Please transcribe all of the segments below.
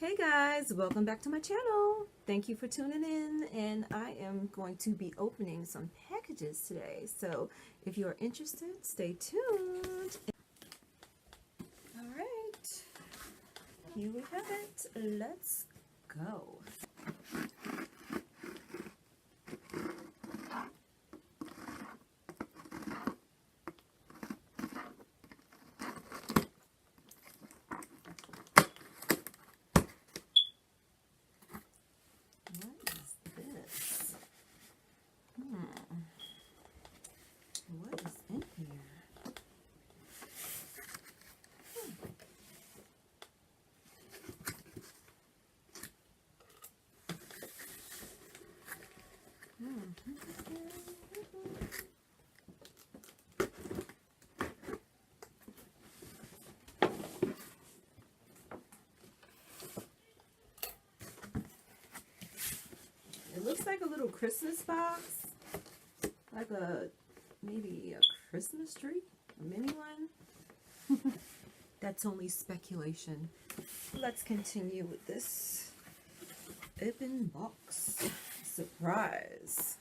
Hey guys, welcome back to my channel. Thank you for tuning in, and I am going to be opening some packages today. So if you're interested, stay tuned. All right, here we have it. Let's go. What is in here? It looks like a little Christmas box, like maybe a Christmas tree, a mini one. That's only speculation. Let's continue with this open box surprise.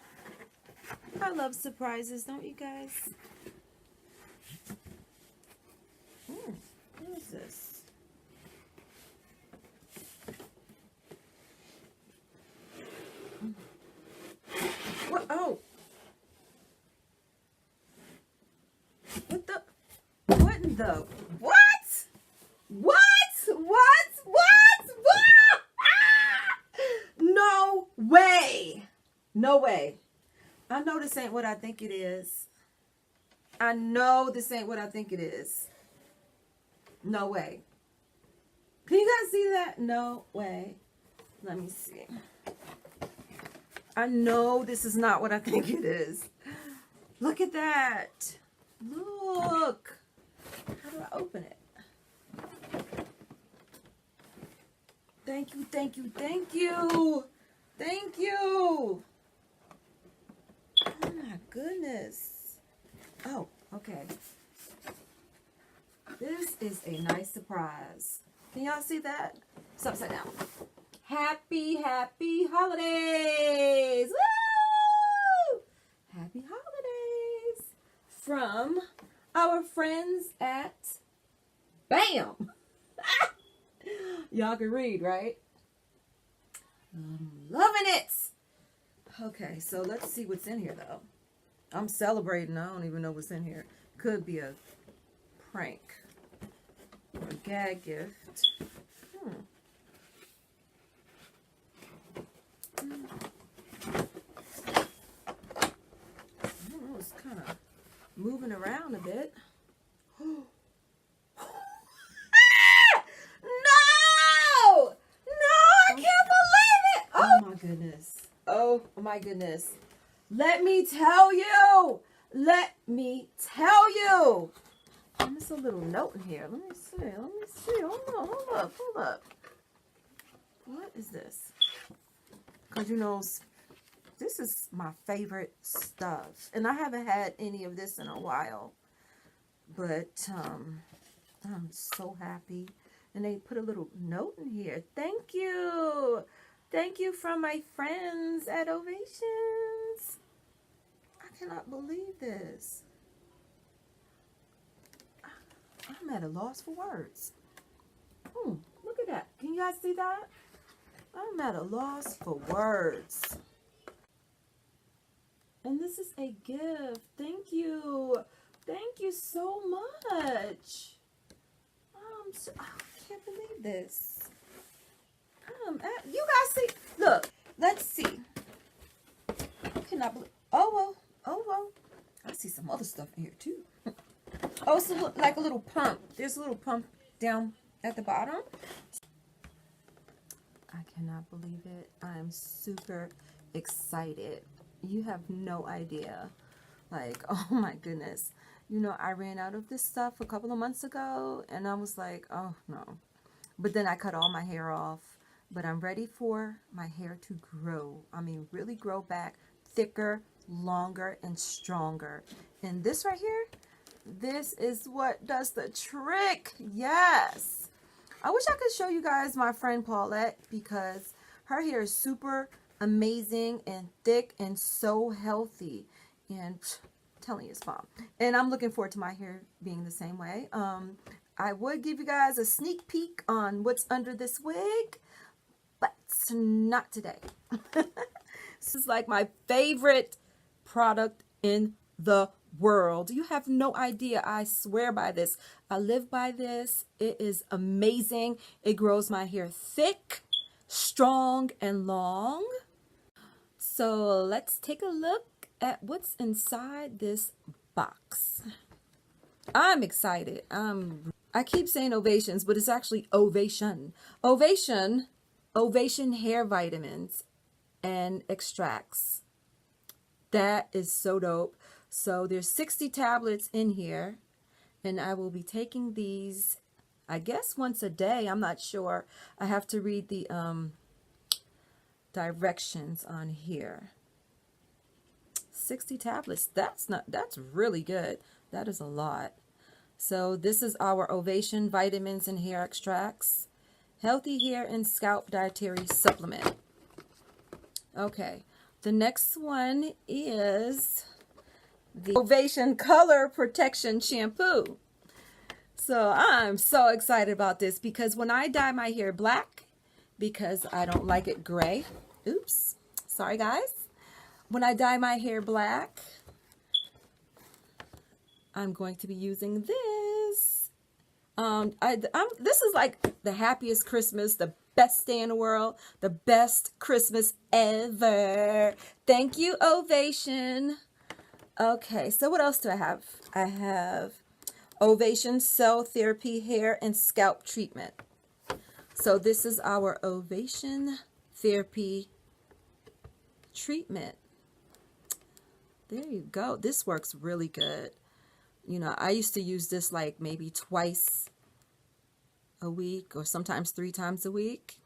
I love surprises, don't you guys? What is this? What? Oh! What the? What in the? What? What? No way! No way. I know this ain't what I think it is. I know this ain't what I think it is. No way. Can you guys see that? No way. Let me see. I know this is not what I think it is. Look at that. Look. How do I open it? Thank you, thank you, thank you. Thank you. Oh my goodness. Oh, okay. This is a nice surprise. Can y'all see that? It's upside down. Happy holidays! Woo! Happy holidays from our friends at BAM. Y'all can read, right? I'm loving it. Okay, so let's see what's in here, though. I'm celebrating. I don't even know what's in here. Could be a prank or a gag gift. It's kind of moving around a bit. Oh my goodness. Let me tell you. There's a little note in here. Let me see. Hold up. What is this? Because you know, this is my favorite stuff. And I haven't had any of this in a while. But I'm so happy. And they put a little note in here. Thank you. Thank you from my friends at Ovations. I cannot believe this. I'm at a loss for words. Look at that. Can you guys see that? I'm at a loss for words. And this is a gift. Thank you. Thank you so much. I can't believe this. You guys see? Look, let's see. I cannot believe. Oh well. I see some other stuff in here too. Oh, it's like a little pump. There's a little pump down at the bottom. I cannot believe it. I am super excited. You have no idea. Like, oh my goodness. You know, I ran out of this stuff a couple of months ago, and I was like, oh no. But then I cut all my hair off. But I'm ready for my hair to grow. I mean, really grow back, thicker, longer, and stronger. And this right here, this is what does the trick. Yes. I wish I could show you guys my friend Paulette, because her hair is super amazing and thick and so healthy. And telling you, it's bomb. And I'm looking forward to my hair being the same way. I would give you guys a sneak peek on what's under this wig, but not today. This is like my favorite product in the world. You have no idea. I swear by this. I live by this. It is amazing. It grows my hair thick, strong, and long. So let's take a look at what's inside this box. I'm excited. I keep saying Ovations, but it's actually Ovation. Ovation hair vitamins and extracts. That is so dope. So there's 60 tablets in here, and I will be taking these, I guess, once a day. I'm not sure. I have to read the directions on here. 60 tablets. That's really good. That is a lot. So this is our Ovation vitamins and hair extracts. Healthy hair and scalp dietary supplement. Okay. The next one is the Ovation Color Protection Shampoo. So I'm so excited about this, because when I dye my hair black, because I don't like it gray. Oops. Sorry, guys. When I dye my hair black, I'm going to be using this. This is like the happiest Christmas, the best day in the world, the best Christmas ever. Thank you, Ovation. Okay, so what else do I have? I have Ovation Cell Therapy Hair and Scalp Treatment. So this is our Ovation Therapy Treatment. There you go. This works really good. You know, I used to use this like maybe twice a week, or sometimes 3 times a week.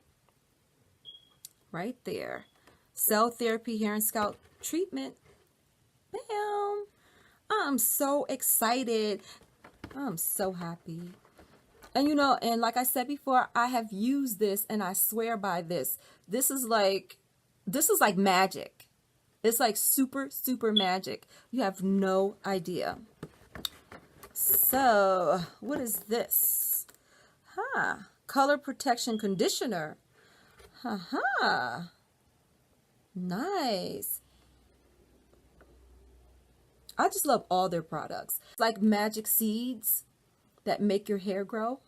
Right there. Cell Therapy Hair and Scalp Treatment. Bam! I'm so excited. I'm so happy. And you know, and like I said before, I have used this and I swear by this. This is like magic. It's like super, super magic. You have no idea. So, what is this? Color Protection Conditioner. Nice. I just love all their products. It's like magic seeds that make your hair grow.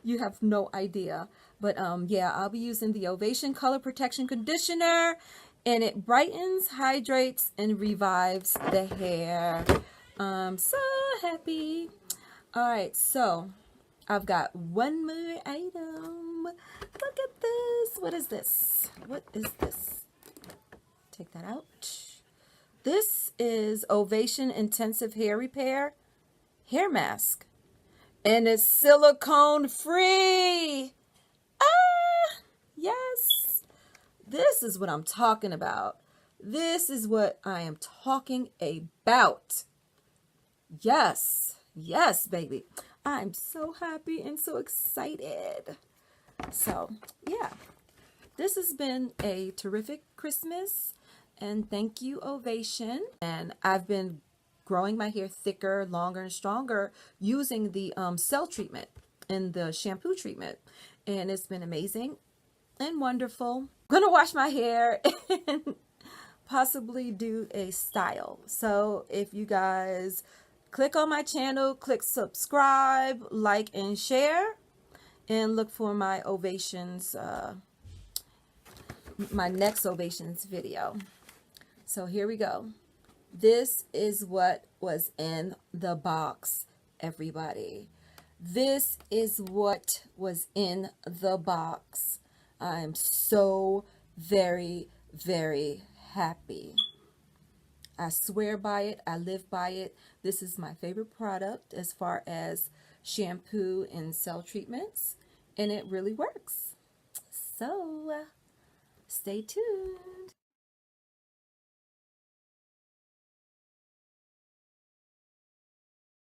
You have no idea. But yeah, I'll be using the Ovation Color Protection Conditioner, and it brightens, hydrates, and revives the hair. I'm so happy. All right, so I've got one more item. Look at this. What is this? What is this? Take that out. This is Ovation Intensive Hair Repair Hair Mask. And it's silicone free. Yes. This is what I'm talking about. This is what I am talking about. Yes. Yes, baby. I'm so happy and so excited. So, yeah. This has been a terrific Christmas. And thank you, Ovation. And I've been growing my hair thicker, longer, and stronger using the cell treatment and the shampoo treatment. And it's been amazing and wonderful. I'm going to wash my hair and possibly do a style. So if you guys click on my channel, click subscribe, like, and share, and look for my Ovations, my next Ovations video. So here we go. This is what was in the box, everybody. This is what was in the box. I'm so very, very happy. I swear by it. I live by it. This is my favorite product as far as shampoo and cell treatments, and it really works. So stay tuned.